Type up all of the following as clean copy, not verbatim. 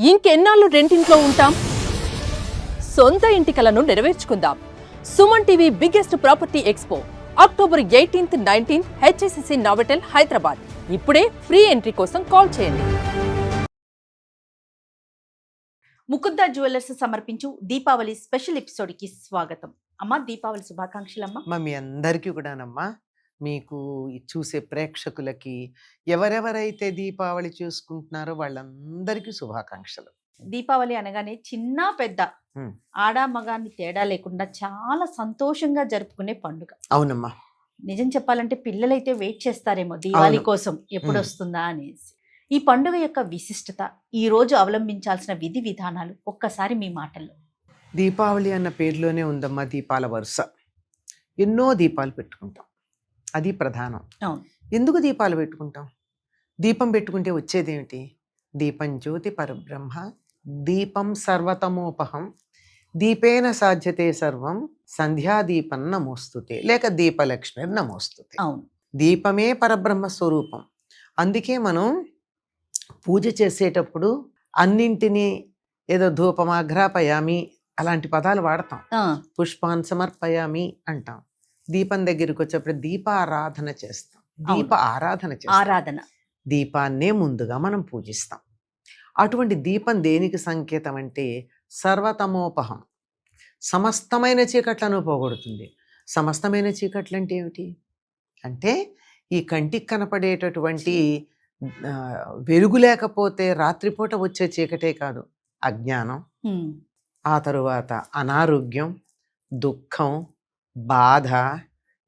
ఇంకెన్నాళ్ళు రెంటింట్లో ఉంటాం? సొంత ఇంటి కలను నెరవేర్చుకుందాం. Suman TV biggest property expo October 18th, 19th HSCC Novotel Hyderabad. ఇప్పుడే ఫ్రీ ఎంట్రీ కోసం కాల్ చేయండి. ముకుంద జ్యువెలర్స్ సమర్పించు దీపావళి స్పెషల్ ఎపిసోడ్ కి స్వాగతం. అమ్మ, దీపావళి శుభాకాంక్షలు అమ్మా. మీ అందరికీ కూడానమ్మా, మీకు చూసే ప్రేక్షకులకి, ఎవరెవరైతే దీపావళి చూసుకుంటున్నారో వాళ్ళందరికీ శుభాకాంక్షలు. దీపావళి అనగానే చిన్న పెద్ద ఆడ మగాన్ని తేడా లేకుండా చాలా సంతోషంగా జరుపుకునే పండుగ. అవునమ్మా, నిజం చెప్పాలంటే పిల్లలైతే వెయిట్ చేస్తారేమో దీపావళి కోసం ఎప్పుడు వస్తుందా అనేసి. ఈ పండుగ యొక్క విశిష్టత, ఈ రోజు అవలంబించాల్సిన విధి విధానాలు ఒక్కసారి మీ మాటల్లో. దీపావళి అన్న పేరులోనే ఉందమ్మా దీపాల వరుస. ఎన్నో దీపాలు పెట్టుకుంటాం, అది ప్రధానం. అవును. ఎందుకు దీపాలు పెట్టుకుంటాం? దీపం పెట్టుకుంటే వచ్చేదేమిటి? దీపం జ్యోతి పరబ్రహ్మ, దీపం సర్వతమోపహం, దీపేన సాధ్యతే సర్వం, సంధ్యాదీపం నమోస్తుతే, లేక దీపలక్ష్మి నమోస్తుతే. అవును, దీపమే పరబ్రహ్మ స్వరూపం. అందుకే మనం పూజ చేసేటప్పుడు అన్నింటినీ ఏదో ధూపమాఘ్రాపయామి అలాంటి పదాలు వాడతాం. పుష్పాన్ సమర్పయామి అంటాం. దీపం దగ్గరికి వచ్చేప్పుడు దీపారాధన చేస్తాం. ఆరాధన దీపాన్నే ముందుగా మనం పూజిస్తాం. అటువంటి దీపం దేనికి సంకేతం అంటే సర్వతమోపహం, సమస్తమైన చీకట్లను పోగొడుతుంది. సమస్తమైన చీకట్లు అంటే ఏమిటి అంటే, ఈ కంటికి కనపడేటటువంటి వెలుగు లేకపోతే రాత్రిపూట వచ్చే చీకటే కాదు, అజ్ఞానం, ఆ తరువాత అనారోగ్యం, దుఃఖం, బాధ,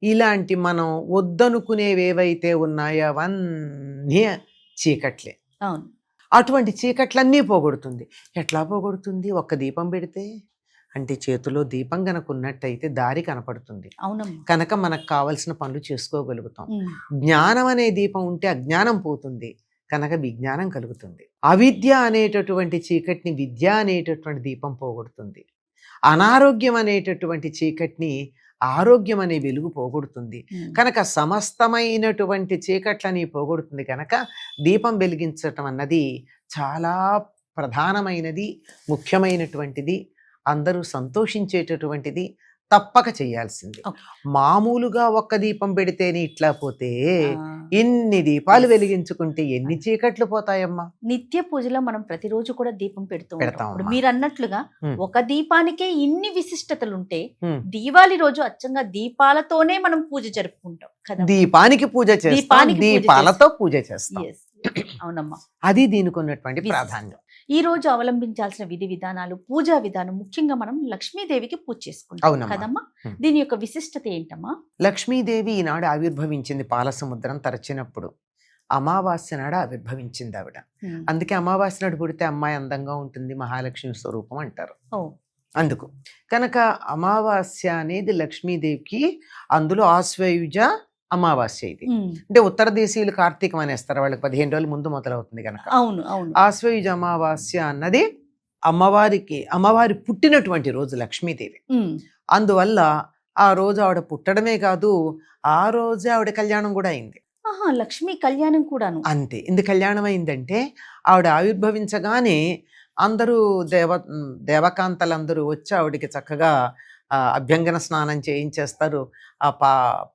ఇలాంటి మనం వద్దనుకునేవేవైతే ఉన్నాయో అవన్నీ చీకట్లే. అవును. అటువంటి చీకట్లన్నీ పోగొడుతుంది. ఎట్లా పోగొడుతుంది? ఒక్క దీపం పెడితే, అంటే చేతిలో దీపం కనుక ఉన్నట్టయితే దారి కనపడుతుంది. కనుక మనకు కావలసిన పనులు చేసుకోగలుగుతాం. జ్ఞానం అనే దీపం ఉంటే అజ్ఞానం పోతుంది, కనుక విజ్ఞానం కలుగుతుంది. అవిద్య అనేటటువంటి చీకటిని విద్య అనేటటువంటి దీపం పోగొడుతుంది. అనారోగ్యం అనేటటువంటి చీకటిని ఆరోగ్యం అనే వెలుగు పోగొడుతుంది. కనుక సమస్తమైనటువంటి చీకట్లని పోగొడుతుంది. కనుక దీపం వెలిగించటం అన్నది చాలా ప్రధానమైనది, ముఖ్యమైనటువంటిది, అందరూ సంతోషించేటటువంటిది, తప్పక చేయాల్సింది. మామూలుగా ఒక్క దీపం పెడితేనే ఇట్లా పోతే ఎన్ని దీపాలు వెలిగించుకుంటే ఎన్ని చీకట్లు పోతాయమ్మా. నిత్య పూజలో మనం ప్రతిరోజు కూడా దీపం పెడతాం. మీరు అన్నట్లుగా ఒక దీపానికే ఇన్ని విశిష్టతలు ఉంటే దీపావళి రోజు అచ్చంగా దీపాలతోనే మనం పూజ జరుపుకుంటాం కదా. దీపానికి పూజ చేస్తాం, దీపాలతో పూజ చేస్తాం. అవునమ్మా, అది దీనికి ఉన్నటువంటి ప్రాధాన్యం. ఈ రోజు అవలంబించాల్సిన విధి విధానాలు, పూజా విధానం, ముఖ్యంగా మనం లక్ష్మీదేవికి పూజ చేసుకుంటాం కదమ్మా. దీని యొక్క విశిష్టత ఏంటమ్మా? లక్ష్మీదేవి ఈనాడు ఆవిర్భవించింది పాలసముద్రం తరచినప్పుడు. అమావాస్య నాడు ఆవిర్భవించింది ఆవిడ. అందుకే అమావాస్య నాడు పుడితే అమ్మాయి అందంగా ఉంటుంది, మహాలక్ష్మి స్వరూపం అంటారు. అందుకు కనుక అమావాస్య అనేది లక్ష్మీదేవికి, అందులో ఆశ్వయుజ అమావాస్య ఇది. అంటే ఉత్తర దేశీయులు కార్తీకం అనేస్తారు, వాళ్ళకి 15 రోజుల ముందు మొదలవుతుంది కనుక. ఆశ్వయుజ అమావాస్య అన్నది అమ్మవారి పుట్టినటువంటి రోజు లక్ష్మీదేవి. అందువల్ల ఆ రోజు ఆవిడ పుట్టడమే కాదు, ఆ రోజే ఆవిడ కళ్యాణం కూడా అయింది. లక్ష్మీ కళ్యాణం కూడాను అంతే. ఎందుకు కళ్యాణం అయిందంటే, ఆవిడ ఆవిర్భవించగానే అందరూ దేవకాంతలందరూ వచ్చి ఆవిడకి చక్కగా అభ్యంగన స్నానం చేయించేస్తారు. ఆ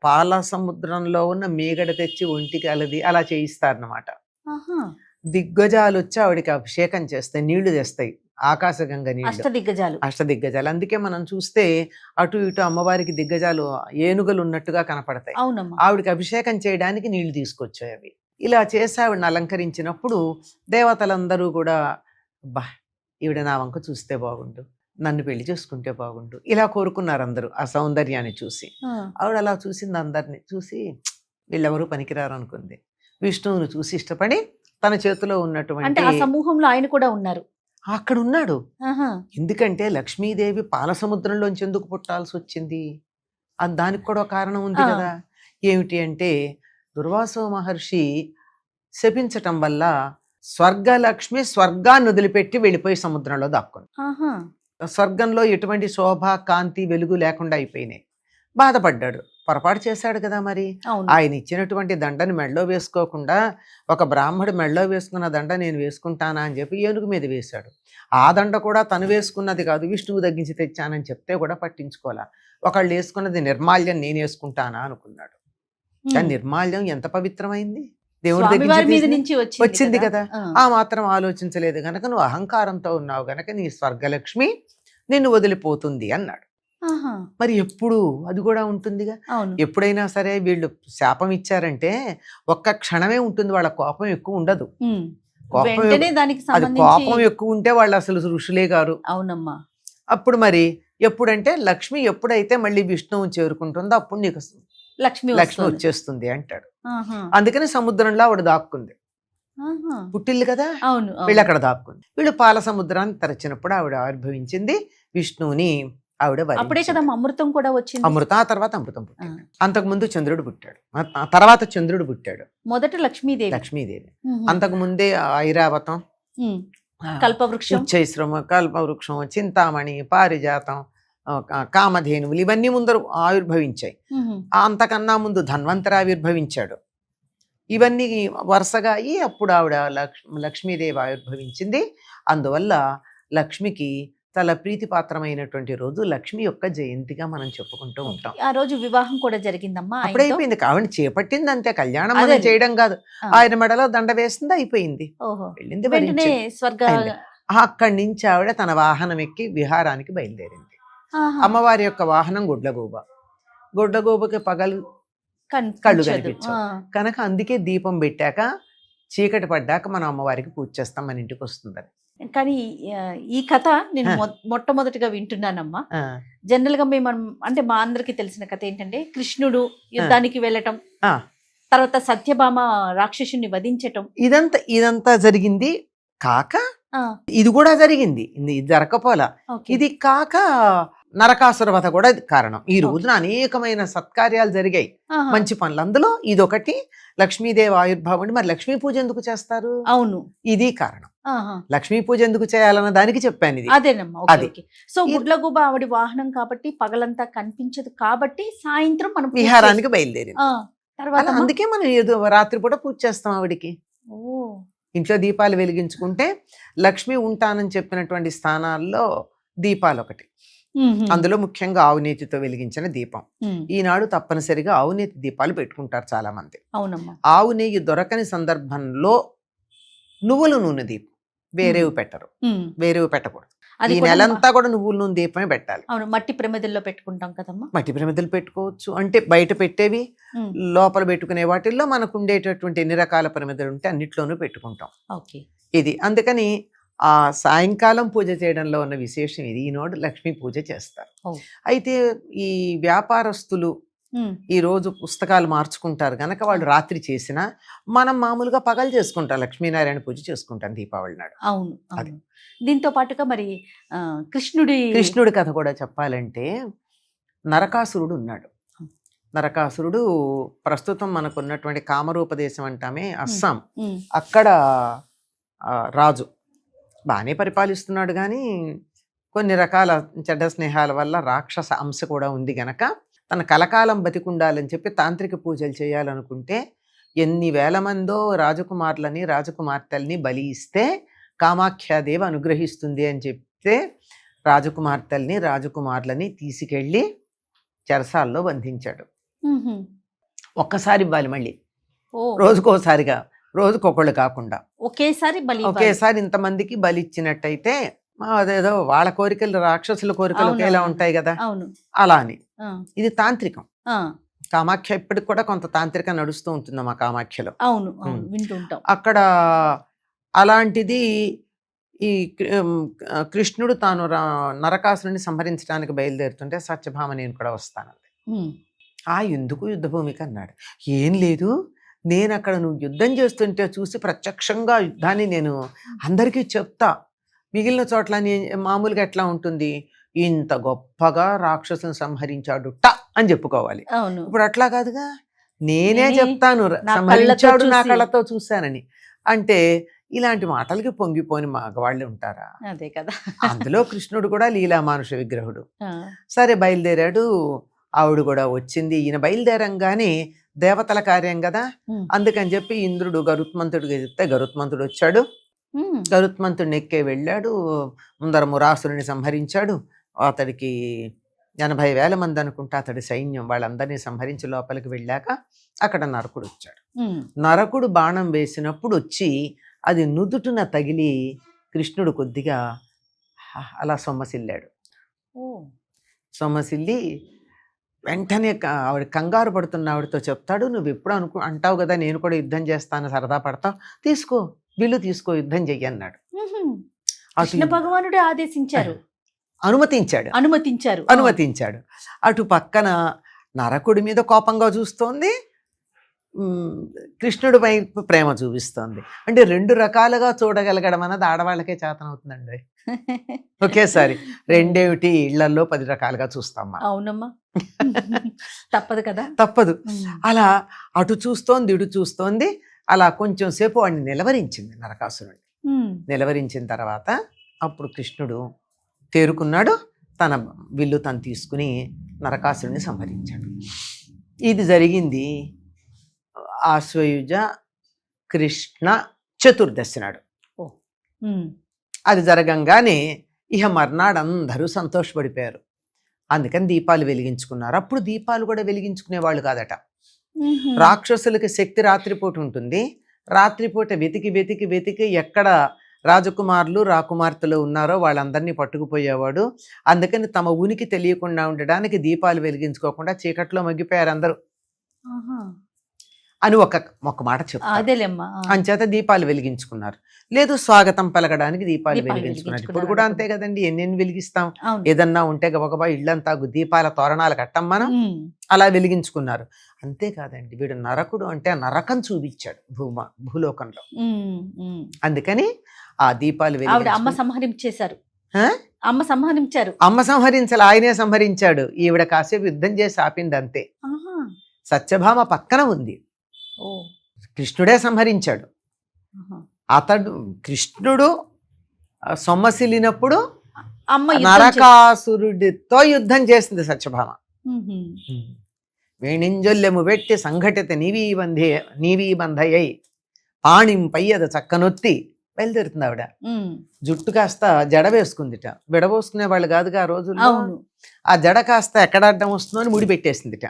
పాల సముద్రంలో ఉన్న మీగడ తెచ్చి ఒంటికి అలది అలా చేయిస్తారన్నమాట. దిగ్గజాలు వచ్చి ఆవిడకి అభిషేకం చేస్తాయి, నీళ్లు తెస్తాయి, ఆకాశగంగ నీళ్లు, అష్టదిగ్గజాలు. అందుకే మనం చూస్తే అటు ఇటు అమ్మవారికి దిగ్గజాలు ఏనుగలు ఉన్నట్టుగా కనపడతాయి. ఆవిడకి అభిషేకం చేయడానికి నీళ్లు తీసుకొచ్చాయి అవి. ఇలా చేసి ఆవిడని అలంకరించినప్పుడు దేవతలందరూ కూడా, బా ఈవిడ నా వంక చూస్తే బాగుండు, నన్ను పెళ్లి చేసుకుంటే బాగుండు, ఇలా కోరుకున్నారు అందరూ ఆ సౌందర్యాన్ని చూసి. ఆవిడ అలా చూసింది, అందరిని చూసి వీళ్ళెవరూ పనికిరారు అనుకుంది. విష్ణువును చూసి ఇష్టపడి తన చేతిలో ఉన్నటువంటి సమూహంలో ఆయన కూడా ఉన్నారు, అక్కడ ఉన్నాడు. ఎందుకంటే లక్ష్మీదేవి పాల సముద్రంలోంచి ఎందుకు పుట్టాల్సి వచ్చింది? దానికి కూడా ఒక కారణం ఉంది కదా. ఏమిటి అంటే, దుర్వాసో మహర్షి శపించటం వల్ల స్వర్గలక్ష్మి స్వర్గాన్ని వదిలిపెట్టి వెళ్ళిపోయి సముద్రంలో దాక్కుంది. స్వర్గంలో ఎటువంటి శోభ, కాంతి, వెలుగు లేకుండా అయిపోయినాయి. బాధపడ్డాడు. పొరపాటు చేశాడు కదా మరి. అవును. ఆయన ఇచ్చినటువంటి దండని మెడలో వేసుకోకుండా ఒక బ్రాహ్మడు మెడలో వేసుకున్న దండ నేను వేసుకుంటానా అని చెప్పి ఏనుగు మీద వేశాడు. ఆ దండ కూడా తను వేసుకున్నది కాదు, విష్ణువు తగ్గించి తెచ్చానని చెప్తే కూడా పట్టించుకోవాలా. ఒకళ్ళు వేసుకున్నది నిర్మాల్యం నేను వేసుకుంటానా అనుకున్నాడు. కానీ నిర్మాల్యం ఎంత పవిత్రమైంది, దేవుడి దగ్గర నుంచి వచ్చింది కదా. ఆ మాత్రం ఆలోచించలేదు గనక నువ్వు అహంకారంతో ఉన్నావు గనక నీ స్వర్గలక్ష్మి నిన్ను వదిలిపోతుంది అన్నాడు. మరి ఎప్పుడు అది కూడా ఉంటుందిగా. ఎప్పుడైనా సరే వీళ్ళు శాపం ఇచ్చారంటే ఒక్క క్షణమే ఉంటుంది, వాళ్ళ కోపం ఎక్కువ ఉండదు. కోపం ఎక్కువ ఉంటే వాళ్ళు అసలు ఋషులే గారు. అవునమ్మా. అప్పుడు మరి ఎప్పుడంటే లక్ష్మి ఎప్పుడైతే మళ్ళీ విష్ణువు చేరుకుంటుందో అప్పుడు నీకు లక్ష్మి వచ్చేస్తుంది అంటాడు. అందుకని సముద్రంలో ఆవిడ దాక్కుంది, పుట్టిల్లు కదా. వీళ్ళు అక్కడ దాక్కుంది. వీళ్ళు పాల సముద్రాన్ని తరచినప్పుడు ఆవిడ ఆవిర్భవించింది విష్ణువుని. ఆవిడ అప్పుడే కదా అమృతం కూడా వచ్చింది. అమృత ఆ తర్వాత అమృతం పుట్టింది. అంతకు ముందు చంద్రుడు పుట్టాడు, తర్వాత చంద్రుడు పుట్టాడు. మొదట లక్ష్మీదేవి. అంతకు ముందే ఐరావతం, కల్పవృక్షం, ఉచ్చైశ్రమ, కల్పవృక్షం, చింతామణి, పారిజాతం, కామధేనువులు ఇవన్నీ ముందరు ఆవిర్భవించాయి. అంతకన్నా ముందు ధన్వంతరి ఆవిర్భవించాడు. ఇవన్నీ వరుసగా అయ్యి అప్పుడు ఆవిడ లక్ష్మీదేవి ఆవిర్భవించింది. అందువల్ల లక్ష్మికి చాలా ప్రీతిపాత్రమైనటువంటి రోజు లక్ష్మి యొక్క జయంతిగా మనం చెప్పుకుంటూ ఉంటాం. ఆ రోజు వివాహం కూడా జరిగిందమ్మా. అప్పుడు అయిపోయింది, ఆవిడ చేపట్టింది అంతే, కళ్యాణం మనం చేయడం కాదు. ఆయన మెడలో దండ వేసింది, అయిపోయింది, వెళ్ళింది. అక్కడి నుంచి ఆవిడ తన వాహనం ఎక్కి విహారానికి బయలుదేరింది. అమ్మవారి యొక్క వాహనం గుడ్లగూబ. గుడ్లగూబకి పగలు కళ్ళు కనిపించవు కనుక అందుకే దీపం పెట్టాక చీకటి పడ్డాక మనం అమ్మవారికి పూజ చేస్తాం, మన ఇంటికి వస్తుందని. కానీ ఈ కథ నేను మొట్టమొదటిగా వింటున్నానమ్మా. జనరల్ గా మేము అంటే మా అందరికి తెలిసిన కథ ఏంటంటే కృష్ణుడు యుద్ధానికి వెళ్ళటం, తర్వాత సత్యభామ రాక్షసుని వధించటం, ఇదంతా జరిగింది. కాక ఇది కూడా జరిగింది, ఇది జరగపోలా. ఇది కాక నరకాసుర వధ కూడా కారణం. ఈ రోజున అనేకమైన సత్కార్యాలు జరిగాయి, మంచి పనులు. అందులో ఇదొకటి, లక్ష్మీదేవి ఆవిర్భావం. మరి లక్ష్మీ పూజ ఎందుకు చేస్తారు? అవును, ఇది కారణం. లక్ష్మీ పూజ ఎందుకు చేయాలన్న దానికి చెప్పాను ఇది. అదేనమ్మా. సో గుడ్లగూబ ఆవిడ వాహనం కాబట్టి పగలంతా కనిపించదు కాబట్టి సాయంత్రం మనం విహారానికి బయలుదేరింది. తర్వాత అందుకే మనం రాత్రి పూట పూజ చేస్తాం ఆవిడికి. ఇంట్లో దీపాలు వెలిగించుకుంటే లక్ష్మి ఉంటానని చెప్పినటువంటి స్థానాల్లో దీపాలు ఒకటి. అందులో ముఖ్యంగా ఆవునేతితో వెలిగించిన దీపం. ఈనాడు తప్పనిసరిగా ఆవునేతి దీపాలు పెట్టుకుంటారు చాలా మంది. ఆవు నెయ్యి దొరకని సందర్భంలో నువ్వుల నూనె దీపం, వేరేవి పెట్టరు, వేరేవి పెట్టకూడదు. ఈ నెలంతా కూడా నువ్వుల నూనె దీపమే పెట్టాలి. మట్టి ప్రమిదల్లో పెట్టుకుంటాం కదమ్మా. మట్టి ప్రమిదలు పెట్టుకోవచ్చు, అంటే బయట పెట్టేవి, లోపల పెట్టుకునే వాటిల్లో మనకు ఉండేటటువంటి ఎన్ని రకాల ప్రమిదలు ఉంటే అన్నిట్లోనూ పెట్టుకుంటాం. ఇది అందుకని ఆ సాయంకాలం పూజ చేయడంలో ఉన్న విశేషం ఇది. ఈనాడు లక్ష్మీ పూజ చేస్తారు. అయితే ఈ వ్యాపారస్తులు ఈ రోజు పుస్తకాలు మార్చుకుంటారు గనక వాళ్ళు రాత్రి చేసినా మనం మామూలుగా పగలు చేసుకుంటాం, లక్ష్మీనారాయణ పూజ చేసుకుంటాం దీపావళి నాడు. అవును, అది. దీంతో పాటుగా మరి కృష్ణుడి కథ కూడా చెప్పాలంటే, నరకాసురుడు ఉన్నాడు. నరకాసురుడు ప్రస్తుతం మనకున్నటువంటి కామరూపదేశం అంటామే అస్సాం, అక్కడ రాజు బాగానే పరిపాలిస్తున్నాడు. కానీ కొన్ని రకాల చెడ్డ స్నేహాల వల్ల రాక్షస అంశ కూడా ఉంది గనక తన కలకాలం బతికుండాలని చెప్పి తాంత్రిక పూజలు చేయాలనుకుంటే ఎన్ని వేల మందో రాజకుమారులని రాజకుమార్తెల్ని బలి ఇస్తే కామాఖ్యాదేవి అనుగ్రహిస్తుంది అని చెప్తే రాజకుమార్తెల్ని రాజకుమారులని తీసుకెళ్ళి చెరసాల్లో బంధించాడు. ఒక్కసారి ఇవ్వాలి, మళ్ళీ రోజుకోసారిగా, రోజుకొకళ్ళు కాకుండా ఒకేసారి ఇంతమందికి బలి ఇచ్చినట్టయితే అదేదో వాళ్ళ కోరికలు రాక్షసుల కోరికలు ఒకేలా ఉంటాయి కదా, అలా అని. ఇది తాంత్రికం. కామాఖ్య ఇప్పటికి కూడా కొంత తాంత్రికం నడుస్తూ ఉంటుంది మా కామాఖ్యలో. అక్కడ అలాంటిది ఈ కృష్ణుడు తాను నరకాసురుని సంహరించడానికి బయలుదేరుతుంటే సత్యభామ నేను కూడా వస్తానంది. ఎందుకు యుద్ధభూమికి అన్నాడు. ఏం లేదు, నేను అక్కడ నువ్వు యుద్ధం చేస్తుంటే చూసి ప్రత్యక్షంగా యుద్ధాన్ని నేను అందరికీ చెప్తా. మిగిలిన చోట్ల మామూలుగా ఎట్లా ఉంటుంది, ఇంత గొప్పగా రాక్షసుని సంహరించాడు అని చెప్పుకోవాలి. ఇప్పుడు అట్లా కాదుగా, నేనే చెప్తాను సంహరించాడు నా కళ్ళతో చూశానని. అంటే ఇలాంటి మాటలకి పొంగిపోని మగవాళ్ళు ఉంటారా? అదే కదా. అందులో కృష్ణుడు కూడా లీలా మానుష విగ్రహుడు. సరే బయలుదేరాడు. ఆవిడ కూడా వచ్చింది. ఈయన బయలుదేరంగానే దేవతల కార్యం కదా, అందుకని చెప్పి ఇంద్రుడు గరుత్మంతుడికి చెప్తే గరుత్మంతుడు వచ్చాడు. గరుత్మంతుడిని ఎక్కే వెళ్ళాడు, ముందర మురాసురుని సంహరించాడు. అతడికి 80,000 మంది అనుకుంటా అతడి సైన్యం, వాళ్ళందరినీ సంహరించి లోపలికి వెళ్ళాక అక్కడ నరకుడు వచ్చాడు. నరకుడు బాణం వేసినప్పుడు వచ్చి అది నుదుటున తగిలి కృష్ణుడు కొద్దిగా అలా సొమ్మసిల్లాడు. సొమ్మసిల్లి వెంటనే ఆవిడ కంగారు పడుతున్న ఆవిడతో చెప్తాడు, నువ్వు ఎప్పుడు అంటావు కదా నేను కూడా యుద్ధం చేస్తాను, సరదా పడతావు, తీసుకో విల్లు తీసుకో, యుద్ధం చెయ్యి అన్నాడు. కృష్ణ భగవానుడే ఆదేశించారు, అనుమతించాడు. అటు పక్కన నరకుడి మీద కోపంగా చూస్తోంది, కృష్ణుడి వైపు ప్రేమ చూపిస్తోంది. అంటే 2 రకాలుగా చూడగలగడం అన్నది ఆడవాళ్ళకే చేతనవుతుందండి. ఒకేసారి రెండేమిటి, ఇళ్లలో 10 రకాలుగా చూస్తామ్మా. అవునమ్మా, తప్పదు కదా, తప్పదు. అలా అటు చూస్తోంది ఇటు చూస్తోంది. అలా కొంచెం సేపు వాడిని నిలవరించింది నరకాసురుడిని. నిలవరించిన తర్వాత అప్పుడు కృష్ణుడు తేరుకున్నాడు, తన విల్లు తను తీసుకుని నరకాసురుడిని సంహరించాడు. ఇది జరిగింది ఆశ్వయుజ కృష్ణ చతుర్దశి నాడు. అది జరగంగానే ఇహ మర్నాడు అందరూ సంతోషపడిపోయారు. అందుకని దీపాలు వెలిగించుకున్నారు. అప్పుడు దీపాలు కూడా వెలిగించుకునే వాళ్ళు కాదట. రాక్షసులకి శక్తి రాత్రిపూట ఉంటుంది. రాత్రిపూట వెతికి వెతికి వెతికి ఎక్కడ రాజకుమారులు రాకుమార్తెలు ఉన్నారో వాళ్ళందరినీ పట్టుకుపోయేవాడు. అందుకని తమ ఉనికి తెలియకుండా ఉండడానికి దీపాలు వెలిగించుకోకుండా చీకట్లో మగ్గిపోయారు అందరూ అని ఒక మాట చెప్తారు. అంచేత దీపాలు వెలిగించుకున్నారు. లేదు స్వాగతం పలకడానికి దీపాలు వెలిగించుకున్నారు. ఇప్పుడు కూడా అంతే కదండి, ఎన్నెన్ని వెలిగిస్తాం. ఏదన్నా ఉంటే గబగబా ఇళ్ళంతా దీపాల తోరణాలు కట్టం మనం, అలా వెలిగించుకున్నారు. అంతేకాదండి, వీడు నరకుడు అంటే ఆ నరకం చూపించాడు భూలోకంలో. అందుకని ఆ దీపాలు అమ్మ సంహరించాలి, ఆయనే సంహరించాడు. ఈవిడ కాసేపు యుద్ధం చేసి ఆపింది అంతే. సత్యభామ పక్కన ఉంది, కృష్ణుడే సంహరించాడు. కృష్ణుడు సొమ్మసిల్లినప్పుడు నరకాసురుడితో యుద్ధం చేసింది సత్యభామ. వేణింజొల్లెము పెట్టి సంఘటిత నీవీ బంధయ్యై పాణిం పయ్యద చక్కనొత్తి బయలుదేరుతుంది ఆవిడ. జుట్టు కాస్త జడ వేసుకుందిట. విడబోసుకునే వాళ్ళు కాదుగా ఆ రోజుల్లో. ఆ జడ కాస్త ఎక్కడ అడ్డం వస్తుందో అని ముడి పెట్టేసిందిట.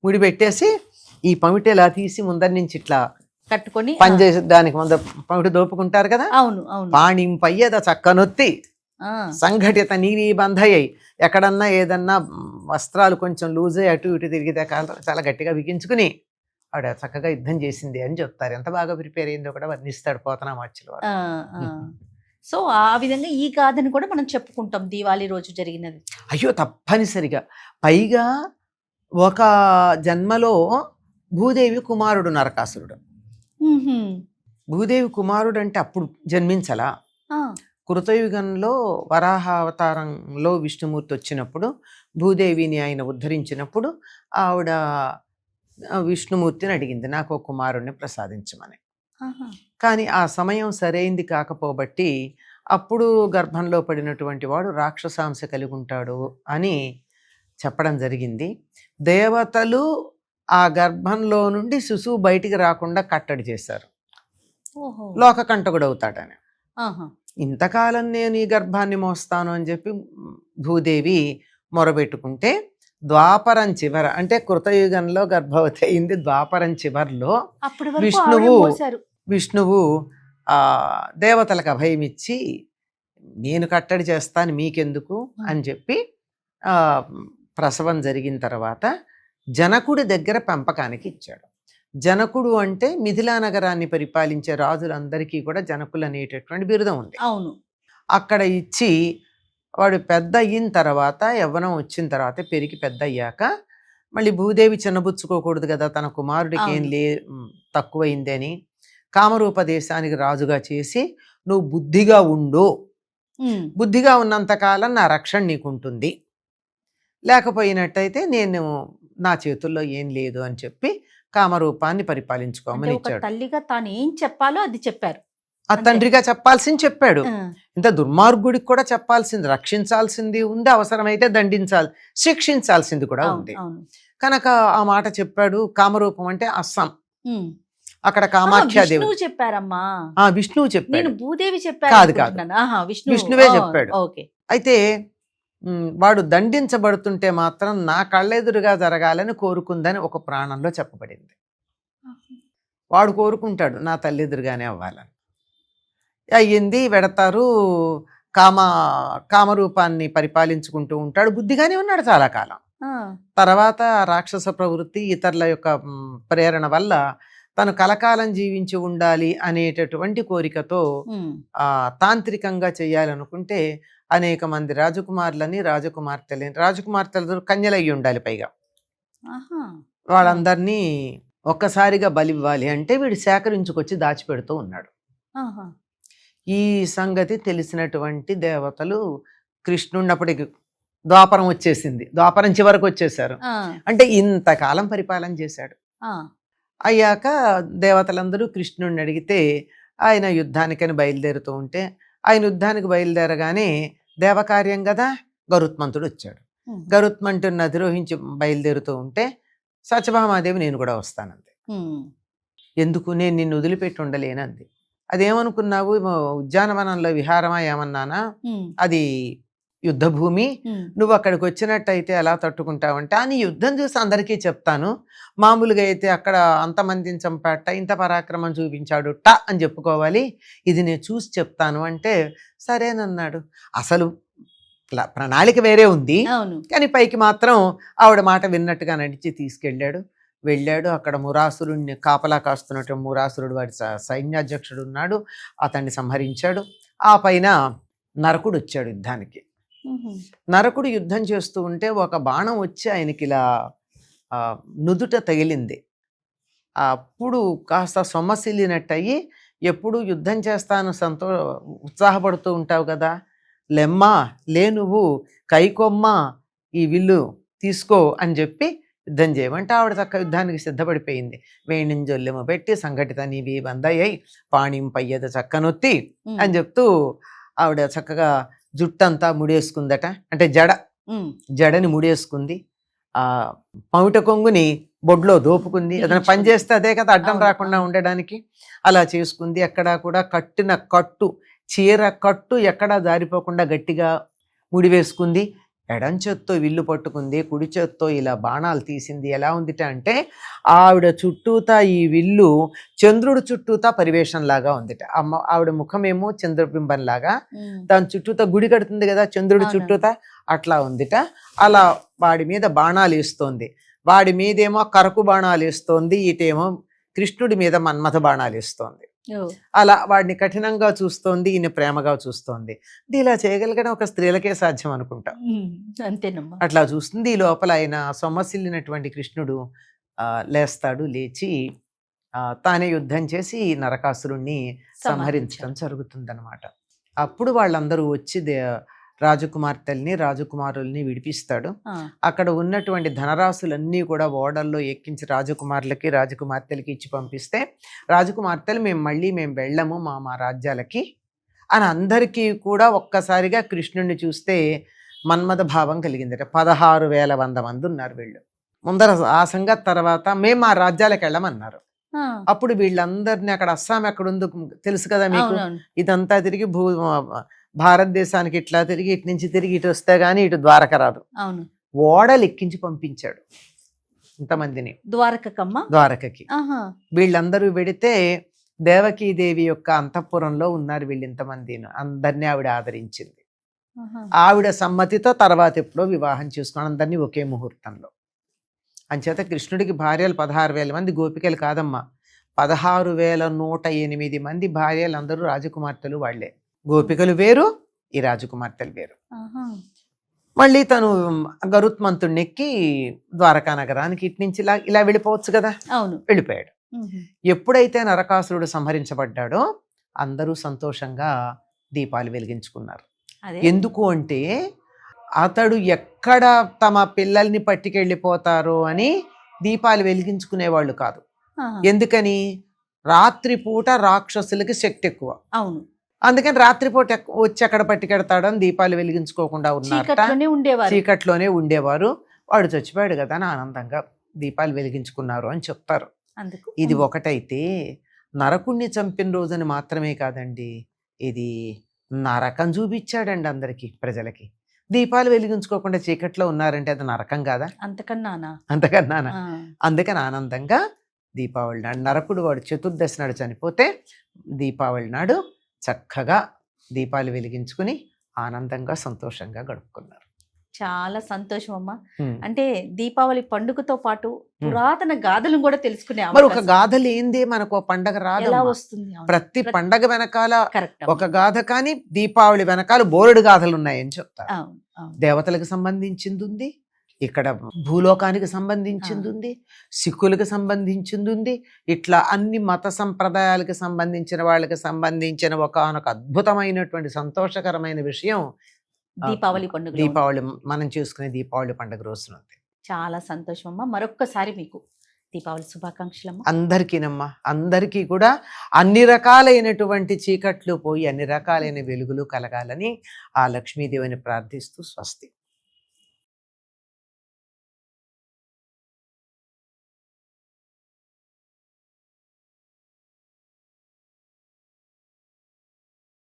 ముడి పెట్టేసి ఈ పమిటేలా తీసి ముందరి నుంచి ఇట్లా కట్టుకొని పనిచేసి దానికి ముందర పమిట దోపుకుంటారు కదా. పాణిం పయ్యద చక్కనొత్తి సంఘటిత నీవీ బంధయ్యై, ఎక్కడన్నా ఏదన్నా వస్త్రాలు కొంచెం లూజ్ అయ్యి అటు ఇటు తిరిగితే చాలా గట్టిగా బిగించుకుని ఆవిడ చక్కగా యుద్ధం చేసింది అని చెప్తారు. ఎంత బాగా ప్రిపేర్ అయిందో కూడా వర్ణిస్తాడు పోతనామాచ్యుల వారు. సో ఆ విధంగా ఈ గాథని కూడా మనం చెప్పుకుంటాం దీవాళి రోజు జరిగినది. అయ్యో తప్పనిసరిగా. పైగా ఒక జన్మలో భూదేవి కుమారుడు నరకాసురుడు. భూదేవి కుమారుడు అంటే అప్పుడు జన్మించలా. కృతయుగంలో వరాహ అవతారంలో విష్ణుమూర్తి వచ్చినప్పుడు భూదేవిని ఆయన ఉద్ధరించినప్పుడు ఆవిడ విష్ణుమూర్తిని అడిగింది, నాకు ఒక కుమారుణ్ణి ప్రసాదించమని. కానీ ఆ సమయం సరైంది కాకపోబట్టి అప్పుడు గర్భంలో పడినటువంటి వాడు రాక్షసాంశ కలిగి ఉంటాడు అని చెప్పడం జరిగింది. దేవతలు ఆ గర్భంలో నుండి శిశువు బయటికి రాకుండా కట్టడి చేశారు, లోకకంటకుడవుతాడని. ఇంతకాలం నేను ఈ గర్భాన్ని మోస్తాను అని చెప్పి భూదేవి మొరబెట్టుకుంటే ద్వాపరం చివర, అంటే కృతయుగంలో గర్భవతి అయింది. ద్వాపరం చివరిలో విష్ణువు దేవతలకు అభయం ఇచ్చి నేను కట్టడి చేస్తాను మీకెందుకు అని చెప్పి ప్రసవం జరిగిన తర్వాత జనకుడి దగ్గర పెంపకానికి ఇచ్చాడు. జనకుడు అంటే మిథిలా నగరాన్ని పరిపాలించే రాజులందరికీ కూడా జనకులు అనేటటువంటి బిరుదం ఉంది. అవును. అక్కడ ఇచ్చి వాడు పెద్ద అయిన తర్వాత, యవ్వనం వచ్చిన తర్వాత, పెరిగి పెద్ద అయ్యాక మళ్ళీ భూదేవి చిన్నబుచ్చుకోకూడదు కదా, తన కుమారుడికి ఏం తక్కువైంది అని కామరూప దేశానికి రాజుగా చేసి, నువ్వు బుద్ధిగా ఉండు, బుద్ధిగా ఉన్నంతకాలం నా రక్షణ నీకుంటుంది, లేకపోయినట్టయితే నేను నా చేతుల్లో ఏం లేదు అని చెప్పి కామరూపాన్ని పరిపాలించుకోమని ఇచ్చాడు. తల్లిగా తాను ఏం చెప్పాలో అది చెప్పారు. ఆ తండ్రిగా చెప్పాల్సింది చెప్పాడు. ఇంత దుర్మార్గుడికి కూడా చెప్పాల్సింది, రక్షించాల్సింది ఉంది, అవసరమైతే శిక్షించాల్సింది కూడా ఉంది. కనుక ఆ మాట చెప్పాడు. కామరూపం అంటే అస్సాం, అక్కడ కామాఖ్యాదేవి చెప్పారమ్మా. విష్ణువు చెప్పాడు, భూదేవి కాదు విష్ణువే చెప్పాడు. అయితే వాడు దండించబడుతుంటే మాత్రం నా కళ్ళెదురుగా జరగాలని కోరుకుందని ఒక ప్రాణంలో చెప్పబడింది. వాడు కోరుకుంటాడు నా తల్లిదురుగానే అవ్వాలని. అయ్యింది, వెడతారు, కామరూపాన్ని పరిపాలించుకుంటూ ఉంటాడు. బుద్ధిగానే ఉన్నాడు చాలా కాలం. తర్వాత రాక్షస ప్రవృత్తి, ఇతరుల యొక్క ప్రేరణ వల్ల తను కలకాలం జీవించి ఉండాలి అనేటటువంటి కోరికతో తాంత్రికంగా చేయాలనుకుంటే అనేక మంది రాజకుమార్తెలు కన్యలయ్యి ఉండాలి. పైగా వాళ్ళందరినీ ఒక్కసారిగా బలివ్వాలి అంటే వీడు సేకరించుకొచ్చి దాచిపెడుతూ ఉన్నాడు. ఈ సంగతి తెలిసినటువంటి దేవతలు కృష్ణున్నప్పటికి ద్వాపరం వచ్చేసింది, ద్వాపరం చివరకు వచ్చేసారు. అంటే ఇంతకాలం పరిపాలన చేశాడు. అయ్యాక దేవతలందరూ కృష్ణుడిని అడిగితే ఆయన యుద్ధానికని బయలుదేరుతూ ఉంటే, ఆయన యుద్ధానికి బయలుదేరగానే దేవకార్యం కదా, గరుత్మంతుడు వచ్చాడు. గరుత్మంతుడిని అధిరోహించి బయలుదేరుతూ ఉంటే సత్యభామాదేవి నేను కూడా వస్తానంది. ఎందుకు, నేను నిన్ను వదిలిపెట్టి ఉండలేనంది. అదేమనుకున్నావు, ఉద్యానవనంలో విహారమా ఏమన్నానా, అది యుద్ధభూమి, నువ్వు అక్కడికి వచ్చినట్టయితే ఎలా తట్టుకుంటావంటే, అని యుద్ధం చూసి అందరికీ చెప్తాను, మామూలుగా అయితే అక్కడ అంతమందిని చంపాట, ఇంత పరాక్రమం చూపించాడు అని చెప్పుకోవాలి, ఇది నేను చూసి చెప్తాను అంటే సరేనన్నాడు. అసలు ప్రణాళిక వేరే ఉంది, కానీ పైకి మాత్రం ఆవిడ మాట విన్నట్టుగా నడిచి తీసుకెళ్ళాడు. వెళ్ళాడు, అక్కడ మురాసురుడిని కాపలా కాస్తున్నట్టు మురాసురుడు వాడి సైన్యాధ్యక్షుడు ఉన్నాడు, అతన్ని సంహరించాడు. ఆ పైన నరకుడు వచ్చాడు యుద్ధానికి. నరకుడు యుద్ధం చేస్తూ ఉంటే ఒక బాణం వచ్చి ఆయనకి ఇలా నుదుట తగిలింది. అప్పుడు కాస్త సొమ్మసిల్లినట్టయి, ఎప్పుడు యుద్ధం చేస్తాను ఉత్సాహపడుతూ ఉంటావు కదా, లెమ్మా లే, నువ్వు కైకొమ్మ ఈ విల్లు తీసుకో అని చెప్పి యుద్ధం చేయమంటే ఆవిడ చక్క యుద్ధానికి సిద్ధపడిపోయింది. వేణింజొల్లెము పెట్టి సంఘటిత నీవి బందయ్యి పాణింపయ్యద చక్కనొత్తి అని చెప్తూ ఆవిడ చక్కగా జుట్టంతా ముడేసుకుందట, అంటే జడని ముడేసుకుంది. పమిట కొంగుని బొడ్లో దోపుకుంది. ఏదైనా పని చేస్తే అదే కదా అడ్డం రాకుండా ఉండడానికి, అలా చేసుకుంది. ఎక్కడా కూడా కట్టిన కట్టు, చీర కట్టు ఎక్కడా జారిపోకుండా గట్టిగా ముడివేసుకుంది. ఎడం చేత్తో విల్లు పట్టుకుంది, కుడి చేత్తో ఇలా బాణాలు తీసింది. ఎలా ఉందిట అంటే ఆవిడ చుట్టూతా ఈ విల్లు చంద్రుడు చుట్టూతా పరివేషంలాగా ఉందిట. ఆవిడ ముఖమేమో చంద్రబింబంలాగా, దాని చుట్టూతా గుడి కడుతుంది కదా చంద్రుడి చుట్టూతా, అట్లా ఉందిట. అలా వాడి మీద బాణాలు వేస్తోంది. వాడి మీదేమో కరకు బాణాలు వేస్తోంది, ఇటేమో కృష్ణుడి మీద మన్మథ బాణాలు వేస్తోంది. అలా వాడిని కఠినంగా చూస్తోంది, ఈయన ప్రేమగా చూస్తోంది. ఇలా చేయగలిగిన ఒక స్త్రీలకే సాధ్యం అనుకుంటా. అంతేనమ్మా. అట్లా చూస్తుంది. ఈ లోపల ఆయన సొమ్మసిల్లినటువంటి కృష్ణుడు లేస్తాడు. లేచి తానే యుద్ధం చేసి నరకాసురుణ్ణి సంహరించడం జరుగుతుందన్నమాట. అప్పుడు వాళ్ళందరూ వచ్చి రాజకుమార్తెల్ని రాజకుమారుల్ని విడిపిస్తాడు. అక్కడ ఉన్నటువంటి ధనరాశులన్నీ కూడా ఓడల్లో ఎక్కించి రాజకుమారులకి రాజకుమార్తెలకి ఇచ్చి పంపిస్తే, రాజకుమార్తెలు మేము వెళ్ళము మా రాజ్యాలకి అని అందరికీ కూడా ఒక్కసారిగా కృష్ణుడిని చూస్తే మన్మథ భావం కలిగిందట. 16,100 మంది ఉన్నారు వీళ్ళు. ముందర ఆ సంగతి తర్వాత మేము మా రాజ్యాలకు వెళ్ళమన్నారు. అప్పుడు వీళ్ళందరినీ, అక్కడ అస్సాం ఎక్కడుందో తెలుసు కదా మీకు, ఇదంతా తిరిగి భారతదేశానికి ఇట్లా తిరిగి ఇటు నుంచి తిరిగి ఇటు వస్తే గానీ ఇటు ద్వారక రాదు. ఓడలు ఎక్కించి పంపించాడు ఇంతమందిని ద్వారకకి. వీళ్ళందరూ వెడితే దేవకీదేవి యొక్క అంతఃపురంలో ఉన్నారు వీళ్ళు ఇంతమంది. అందరినీ ఆవిడ ఆదరించింది. ఆవిడ సమ్మతితో తర్వాత ఎప్పుడో వివాహం చేసుకుని అందరినీ ఒకే ముహూర్తంలో. అంచేత కృష్ణుడికి భార్యలు 16,000 మంది, గోపికలు కాదమ్మా, 16,108 మంది భార్యలు, అందరూ రాజకుమార్తెలు వాళ్లే. గోపికలు వేరు, ఈ రాజకుమార్తెలు వేరు. మళ్ళీ తను గరుత్మంతుడిని ఎక్కి ద్వారకా నగరానికి ఇటు నుంచి ఇలా వెళ్ళిపోవచ్చు కదా, వెళ్ళిపోయాడు. ఎప్పుడైతే నరకాసురుడు సంహరించబడ్డాడో అందరూ సంతోషంగా దీపాలు వెలిగించుకున్నారు. ఎందుకు అంటే అతడు ఎక్కడ తమ పిల్లల్ని పట్టుకెళ్ళిపోతారో అని దీపాలు వెలిగించుకునేవాళ్ళు కాదు. ఎందుకని, రాత్రిపూట రాక్షసులకి శక్తి ఎక్కువ. అవును, అందుకని రాత్రిపూట వచ్చి అక్కడ పట్టుకెడతాడని దీపాలు వెలిగించుకోకుండా ఉన్నారట. చీకట్లోనే ఉండేవారు. చీకట్లోనే ఉండేవారు. వాడు చచ్చిపోయాడు కదా అని ఆనందంగా దీపాలు వెలిగించుకున్నారు అని చెప్తారు. అందుకు ఇది ఒకటైతే నరకుణ్ణి చంపిన రోజుని మాత్రమే కాదండి, ఇది నరకం చూపించాడండి అందరికి, ప్రజలకి. దీపాలు వెలిగించుకోకుండా చీకట్లో ఉన్నారంటే అది నరకం కాదా? అంతకన్నానా? అంతకన్నానా? అందుకని ఆనందంగా దీపావళి నాడు, నరకుడు వాడు చతుర్దశి నాడు చనిపోతే దీపావళి నాడు చక్కగా దీపాలు వెలిగించుకుని ఆనందంగా సంతోషంగా గడుపుకున్నారు. చాలా సంతోషం అమ్మా. అంటే దీపావళి పండుగతో పాటు పురాతన గాథలను కూడా తెలుసుకునే మరి ఒక గాథ లేనిదే మనకు పండగ రాదు. ఎలా వస్తుంది? ప్రతి పండగ వెనకాల కరెక్ట్ ఒక గాథ, కానీ దీపావళి వెనకాల బోలెడు గాథలు ఉన్నాయని చెప్తారు. అవును, అవును. దేవతలకు సంబంధించింది ఉంది, ఇక్కడ భూలోకానికి సంబంధించింది ఉంది, సిక్కులకు సంబంధించింది ఉంది, ఇట్లా అన్ని మత సంప్రదాయాలకు సంబంధించిన వాళ్ళకి సంబంధించిన ఒకానొక అద్భుతమైనటువంటి సంతోషకరమైన విషయం దీపావళి పండుగ. దీపావళి మనం చూసుకునే దీపావళి పండుగ రోజున ఉంది. చాలా సంతోషం అమ్మా. మరొక్కసారి మీకు దీపావళి శుభాకాంక్షలు. అందరికీనమ్మా, అందరికీ కూడా అన్ని రకాలైనటువంటి చీకట్లు పోయి అన్ని రకాలైన వెలుగులు కలగాలని ఆ లక్ష్మీదేవిని ప్రార్థిస్తూ స్వస్తి.